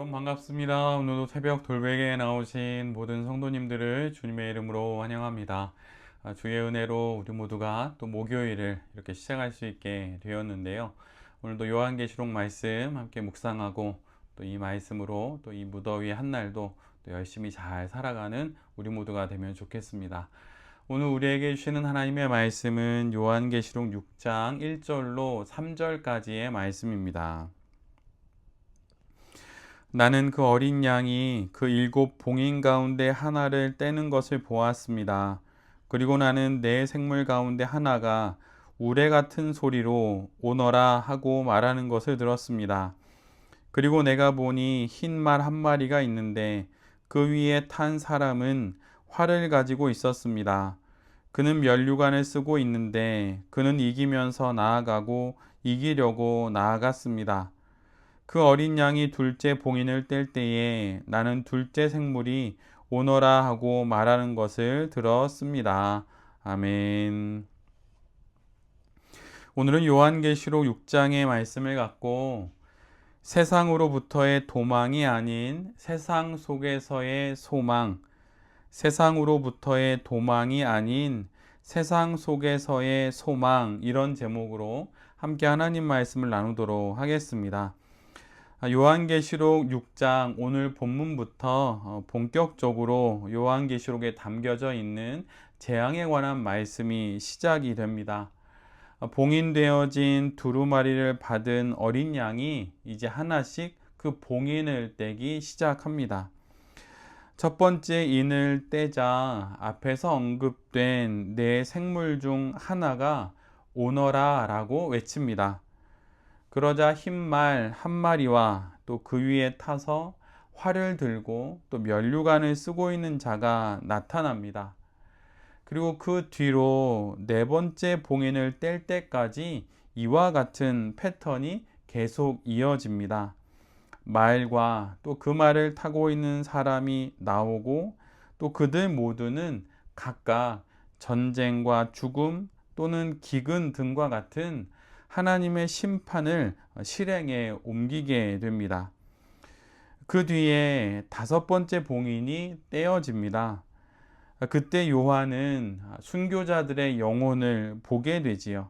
샬롬 반갑습니다. 오늘도 새벽 돌베개에 나오신 모든 성도님들을 주님의 이름으로 환영합니다. 주의 은혜로 우리 모두가 또 목요일을 이렇게 시작할 수 있게 되었는데요. 오늘도 요한계시록 말씀 함께 묵상하고 또 이 말씀으로 또 이 무더위 한날도 또 열심히 잘 살아가는 우리 모두가 되면 좋겠습니다. 오늘 우리에게 주시는 하나님의 말씀은 요한계시록 6장 1절로 3절까지의 말씀입니다. 나는 그 어린 양이 그 7봉인 가운데 하나를 떼는 것을 보았습니다. 그리고 나는 네 생물 가운데 하나가 우레 같은 소리로 오너라 하고 말하는 것을 들었습니다. 그리고 내가 보니 흰 말 한 마리가 있는데 그 위에 탄 사람은 활을 가지고 있었습니다. 그는 면류관을 쓰고 있는데 그는 이기면서 나아가고 이기려고 나아갔습니다. 그 어린 양이 둘째 봉인을 뗄 때에 나는 둘째 생물이 오너라 하고 말하는 것을 들었습니다. 아멘. 오늘은 요한계시록 6장의 말씀을 갖고 세상으로부터의 도망이 아닌 세상 속에서의 소망, 세상으로부터의 도망이 아닌 세상 속에서의 소망, 이런 제목으로 함께 하나님 말씀을 나누도록 하겠습니다. 요한계시록 6장 오늘 본문부터 본격적으로 요한계시록에 담겨져 있는 재앙에 관한 말씀이 시작이 됩니다. 봉인되어진 두루마리를 받은 어린 양이 이제 하나씩 그 봉인을 떼기 시작합니다. 첫 번째 인을 떼자 앞에서 언급된 네 생물 중 하나가 오너라 라고 외칩니다. 그러자 흰 말 한 마리와 또 그 위에 타서 활을 들고 또 면류관을 쓰고 있는 자가 나타납니다. 그리고 그 뒤로 네 번째 봉인을 뗄 때까지 이와 같은 패턴이 계속 이어집니다. 말과 또 그 말을 타고 있는 사람이 나오고 또 그들 모두는 각각 전쟁과 죽음 또는 기근 등과 같은 하나님의 심판을 실행에 옮기게 됩니다. 그 뒤에 다섯 번째 봉인이 떼어집니다. 그때 요한은 순교자들의 영혼을 보게 되지요.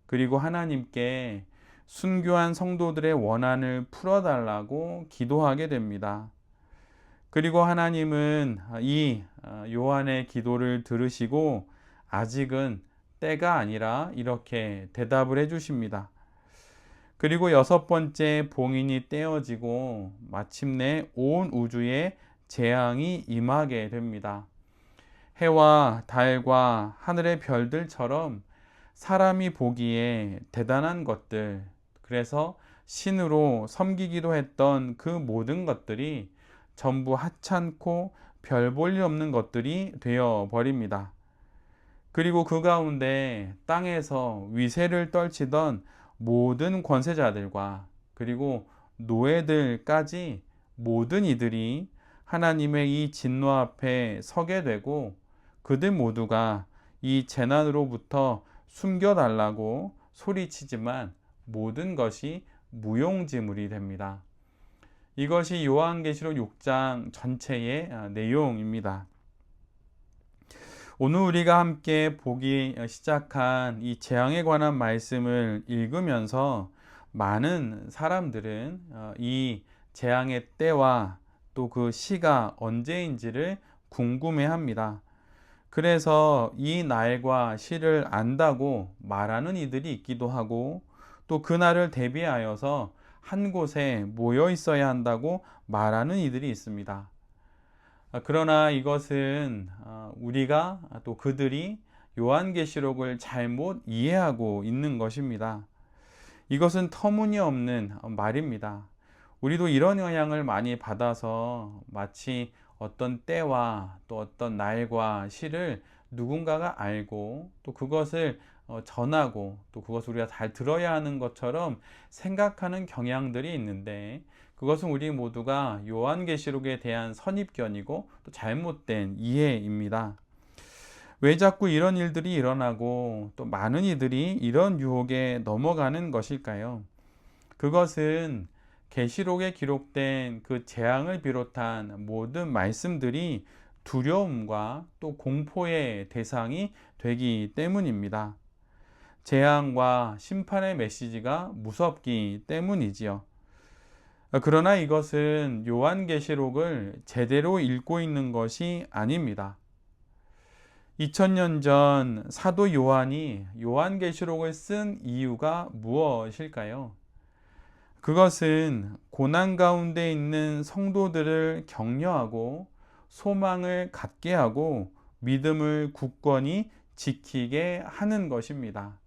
그리고 하나님께 순교한 성도들의 원한을 풀어달라고 기도하게 됩니다. 그리고 하나님은 이 요한의 기도를 들으시고 아직은 때가 아니라 이렇게 대답을 해주십니다. 그리고 여섯 번째 봉인이 떼어지고 마침내 온 우주에 재앙이 임하게 됩니다. 해와 달과 하늘의 별들처럼 사람이 보기에 대단한 것들, 그래서 신으로 섬기기도 했던 그 모든 것들이 전부 하찮고 별 볼 일 없는 것들이 되어 버립니다. 그리고 그 가운데 땅에서 위세를 떨치던 모든 권세자들과 그리고 노예들까지 모든 이들이 하나님의 이 진노 앞에 서게 되고 그들 모두가 이 재난으로부터 숨겨달라고 소리치지만 모든 것이 무용지물이 됩니다. 이것이 요한계시록 6장 전체의 내용입니다. 오늘 우리가 함께 보기 시작한 이 재앙에 관한 말씀을 읽으면서 많은 사람들은 이 재앙의 때와 또 그 시가 언제인지를 궁금해합니다. 그래서 이 날과 시를 안다고 말하는 이들이 있기도 하고 또 그날을 대비하여서 한 곳에 모여 있어야 한다고 말하는 이들이 있습니다. 그러나 이것은 우리가 또 그들이 요한계시록을 잘못 이해하고 있는 것입니다. 이것은 터무니없는 말입니다. 우리도 이런 영향을 많이 받아서 마치 어떤 때와 또 어떤 날과 시를 누군가가 알고 또 그것을 전하고 또 그것을 우리가 잘 들어야 하는 것처럼 생각하는 경향들이 있는데 그것은 우리 모두가 요한계시록에 대한 선입견이고 또 잘못된 이해입니다. 왜 자꾸 이런 일들이 일어나고 또 많은 이들이 이런 유혹에 넘어가는 것일까요? 그것은 계시록에 기록된 그 재앙을 비롯한 모든 말씀들이 두려움과 또 공포의 대상이 되기 때문입니다. 재앙과 심판의 메시지가 무섭기 때문이지요. 그러나 이것은 요한계시록을 제대로 읽고 있는 것이 아닙니다. 2000년 전 사도 요한이 요한계시록을 쓴 이유가 무엇일까요? 그것은 고난 가운데 있는 성도들을 격려하고 소망을 갖게 하고 믿음을 굳건히 지키게 하는 것입니다.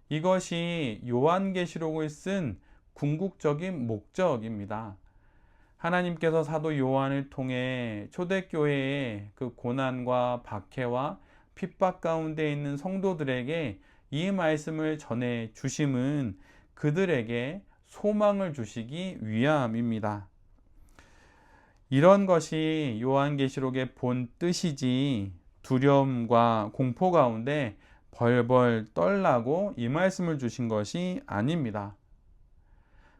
이것이 요한계시록을 쓴 궁극적인 목적입니다. 하나님께서 사도 요한을 통해 초대교회의 그 고난과 박해와 핍박 가운데 있는 성도들에게 이 말씀을 전해 주심은 그들에게 소망을 주시기 위함입니다. 이런 것이 요한계시록의 본 뜻이지 두려움과 공포 가운데 벌벌 떨라고 이 말씀을 주신 것이 아닙니다.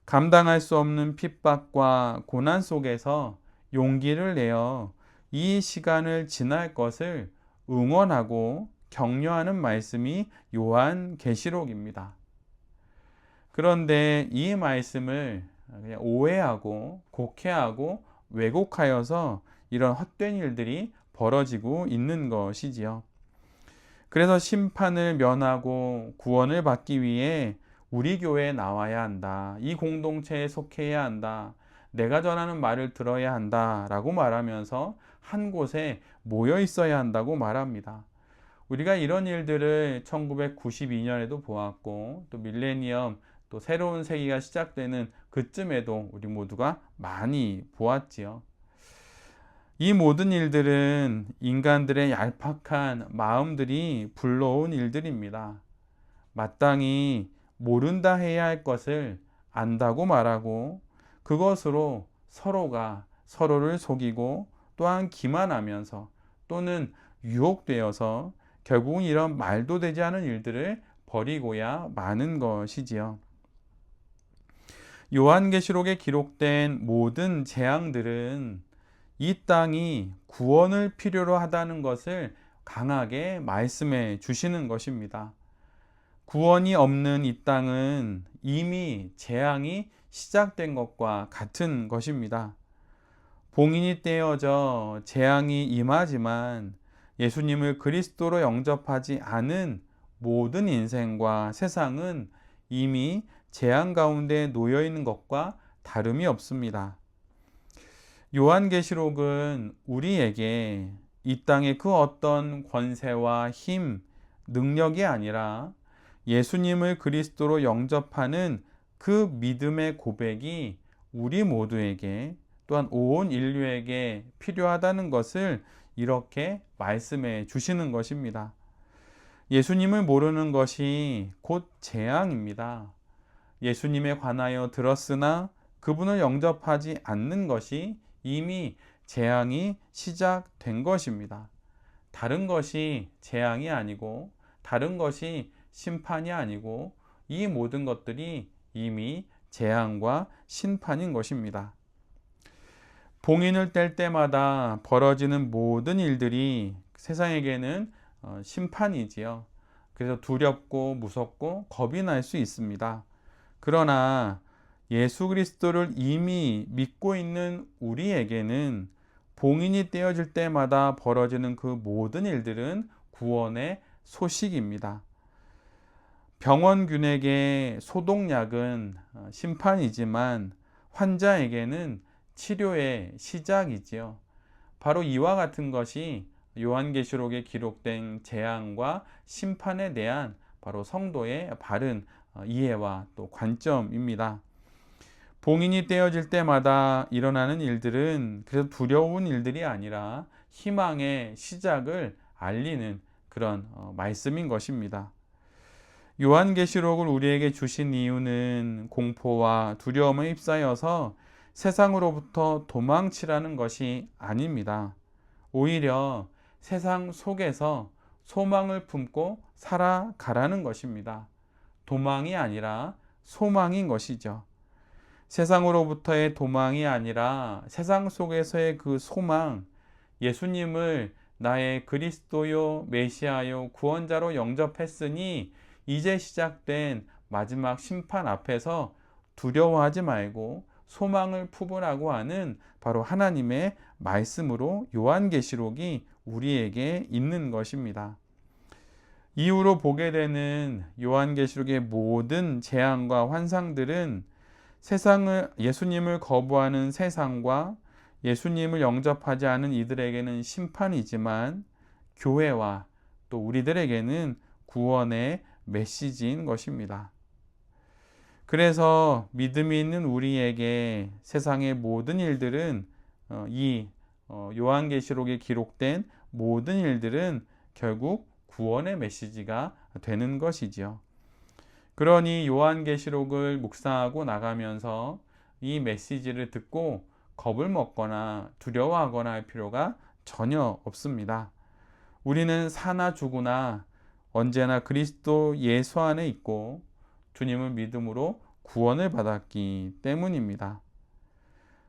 감당할 수 없는 핍박과 고난 속에서 용기를 내어 이 시간을 지날 것을 응원하고 격려하는 말씀이 요한계시록입니다. 그런데 이 말씀을 그냥 오해하고 곡해하고 왜곡하여서 이런 헛된 일들이 벌어지고 있는 것이지요. 그래서 심판을 면하고 구원을 받기 위해 우리 교회에 나와야 한다. 이 공동체에 속해야 한다. 내가 전하는 말을 들어야 한다. 라고 말하면서 한 곳에 모여 있어야 한다고 말합니다. 우리가 이런 일들을 1992년에도 보았고 또 밀레니엄 또 새로운 세기가 시작되는 그쯤에도 우리 모두가 많이 보았지요. 이 모든 일들은 인간들의 얄팍한 마음들이 불러온 일들입니다. 마땅히 모른다 해야 할 것을 안다고 말하고 그것으로 서로가 서로를 속이고 또한 기만하면서 또는 유혹되어서 결국은 이런 말도 되지 않은 일들을 벌이고야 마는 것이지요. 요한계시록에 기록된 모든 재앙들은 이 땅이 구원을 필요로 하다는 것을 강하게 말씀해 주시는 것입니다. 구원이 없는 이 땅은 이미 재앙이 시작된 것과 같은 것입니다. 봉인이 떼어져 재앙이 임하지만 예수님을 그리스도로 영접하지 않은 모든 인생과 세상은 이미 재앙 가운데 놓여 있는 것과 다름이 없습니다. 요한계시록은 우리에게 이 땅의 그 어떤 권세와 힘, 능력이 아니라 예수님을 그리스도로 영접하는 그 믿음의 고백이 우리 모두에게 또한 온 인류에게 필요하다는 것을 이렇게 말씀해 주시는 것입니다. 예수님을 모르는 것이 곧 재앙입니다. 예수님에 관하여 들었으나 그분을 영접하지 않는 것이 이미 재앙이 시작된 것입니다. 다른 것이 재앙이 아니고 다른 것이 심판이 아니고 이 모든 것들이 이미 재앙과 심판인 것입니다. 봉인을 뗄 때마다 벌어지는 모든 일들이 세상에게는 심판이지요. 그래서 두렵고 무섭고 겁이 날 수 있습니다. 그러나 예수 그리스도를 이미 믿고 있는 우리에게는 봉인이 떼어질 때마다 벌어지는 그 모든 일들은 구원의 소식입니다. 병원균에게 소독약은 심판이지만 환자에게는 치료의 시작이지요. 바로 이와 같은 것이 요한계시록에 기록된 재앙과 심판에 대한 바로 성도의 바른 이해와 또 관점입니다. 봉인이 떼어질 때마다 일어나는 일들은 그래서 두려운 일들이 아니라 희망의 시작을 알리는 그런 말씀인 것입니다. 요한계시록을 우리에게 주신 이유는 공포와 두려움에 휩싸여서 세상으로부터 도망치라는 것이 아닙니다. 오히려 세상 속에서 소망을 품고 살아가라는 것입니다. 도망이 아니라 소망인 것이죠. 세상으로부터의 도망이 아니라 세상 속에서의 그 소망, 예수님을 나의 그리스도요, 메시아요, 구원자로 영접했으니 이제 시작된 마지막 심판 앞에서 두려워하지 말고 소망을 품으라고 하는 바로 하나님의 말씀으로 요한계시록이 우리에게 있는 것입니다. 이후로 보게 되는 요한계시록의 모든 재앙과 환상들은 예수님을 거부하는 세상과 예수님을 영접하지 않은 이들에게는 심판이지만 교회와 또 우리들에게는 구원의 메시지인 것입니다. 그래서 믿음이 있는 우리에게 세상의 모든 일들은 이 요한계시록에 기록된 모든 일들은 결국 구원의 메시지가 되는 것이지요. 그러니 요한계시록을 묵상하고 나가면서 이 메시지를 듣고 겁을 먹거나 두려워하거나 할 필요가 전혀 없습니다. 우리는 사나 죽으나 언제나 그리스도 예수 안에 있고 주님을 믿음으로 구원을 받았기 때문입니다.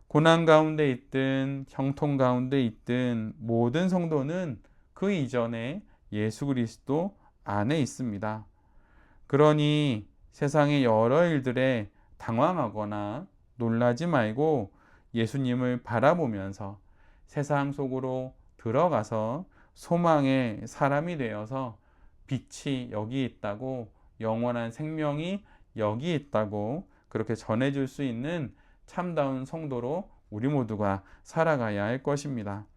고난 가운데 있든 형통 가운데 있든 모든 성도는 그 이전에 예수 그리스도 안에 있습니다. 그러니 세상의 여러 일들에 당황하거나 놀라지 말고 예수님을 바라보면서 세상 속으로 들어가서 소망의 사람이 되어서 빛이 여기 있다고, 영원한 생명이 여기 있다고 그렇게 전해줄 수 있는 참다운 성도로 우리 모두가 살아가야 할 것입니다.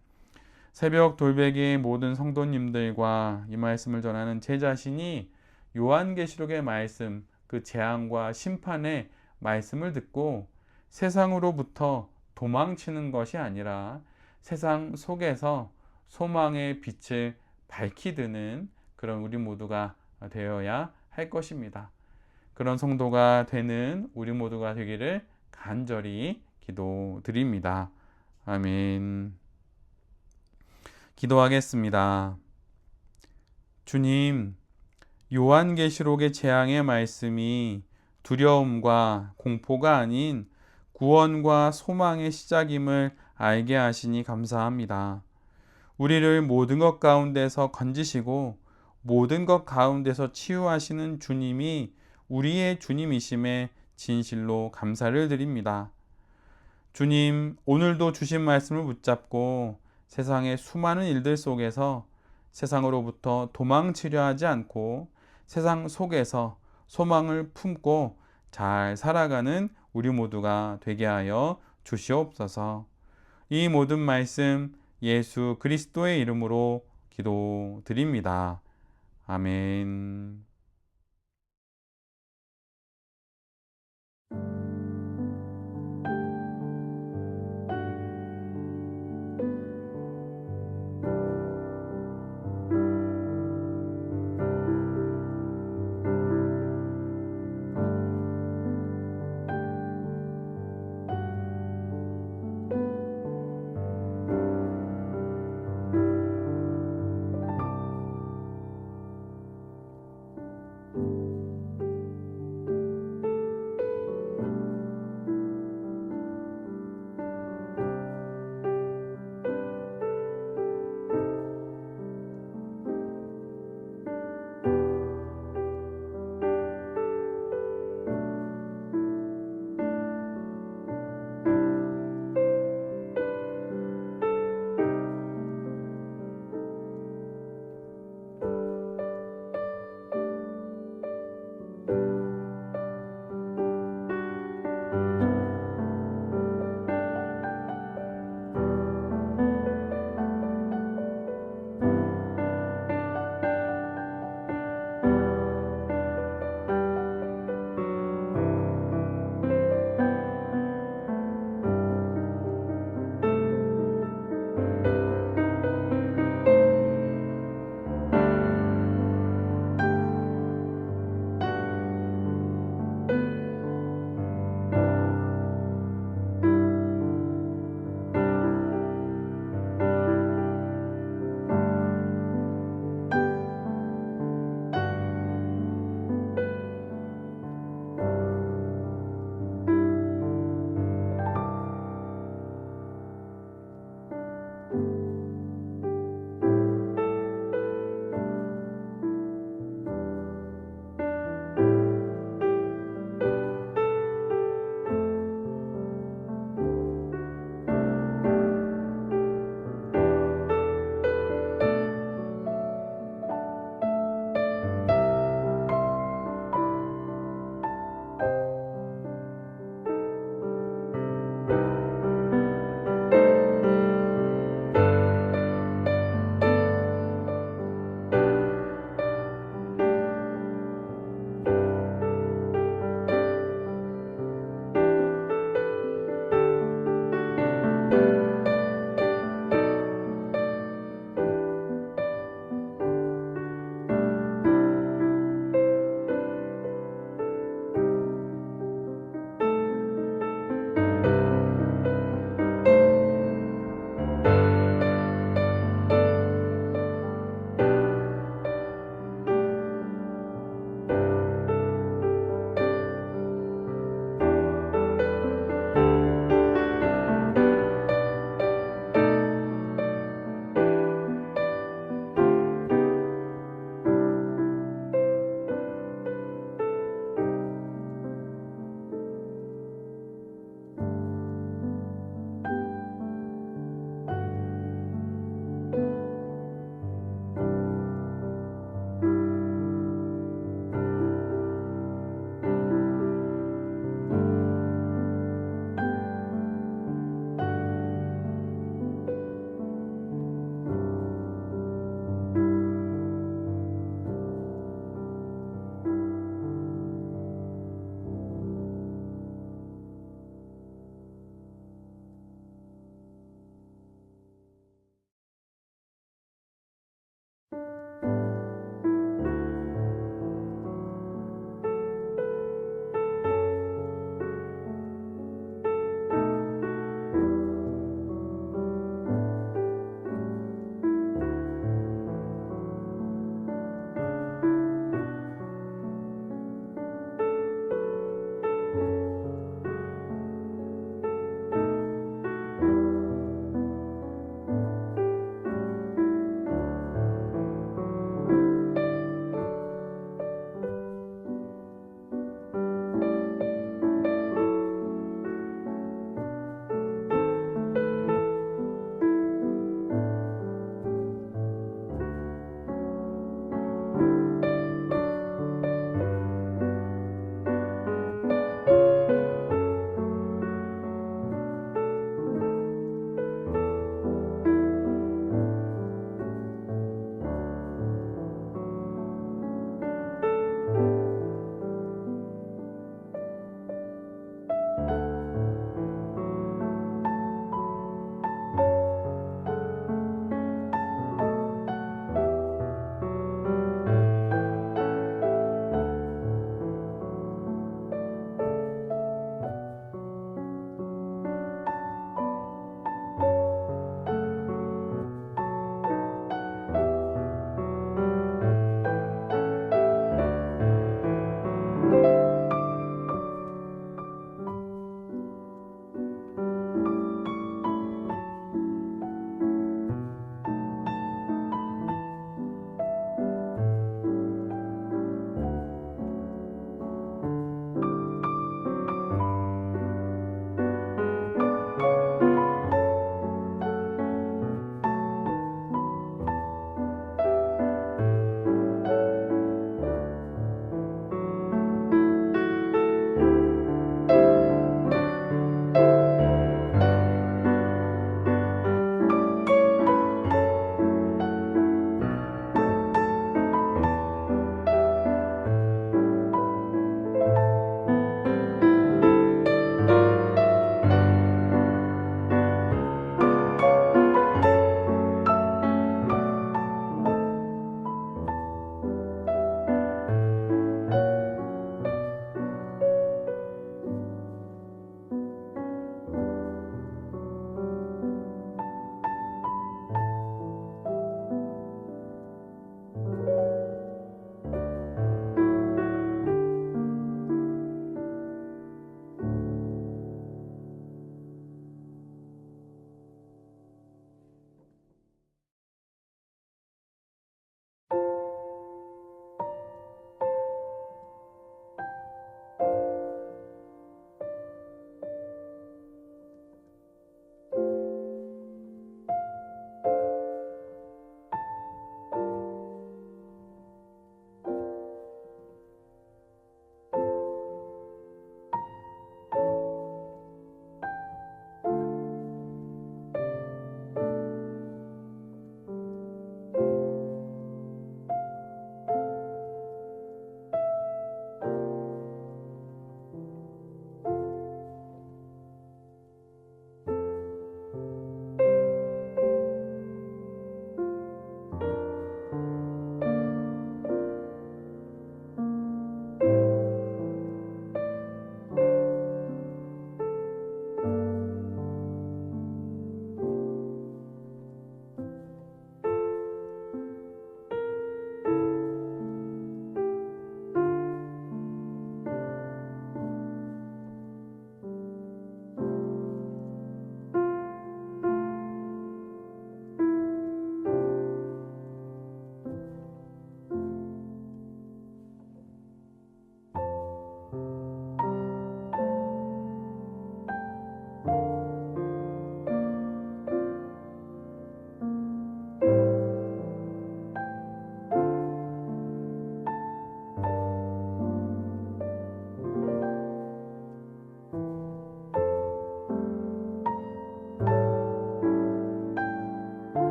새벽 돌베개의 모든 성도님들과 이 말씀을 전하는 제 자신이 요한계시록의 말씀, 그 재앙과 심판의 말씀을 듣고 세상으로부터 도망치는 것이 아니라 세상 속에서 소망의 빛을 밝히드는 그런 우리 모두가 되어야 할 것입니다. 그런 성도가 되는 우리 모두가 되기를 간절히 기도드립니다. 아멘. 기도하겠습니다. 주님, 요한계시록의 재앙의 말씀이 두려움과 공포가 아닌 구원과 소망의 시작임을 알게 하시니 감사합니다. 우리를 모든 것 가운데서 건지시고 모든 것 가운데서 치유하시는 주님이 우리의 주님이심에 진실로 감사를 드립니다. 주님, 오늘도 주신 말씀을 붙잡고 세상의 수많은 일들 속에서 세상으로부터 도망치려 하지 않고 세상 속에서 소망을 품고 잘 살아가는 우리 모두가 되게 하여 주시옵소서. 이 모든 말씀 예수 그리스도의 이름으로 기도드립니다. 아멘.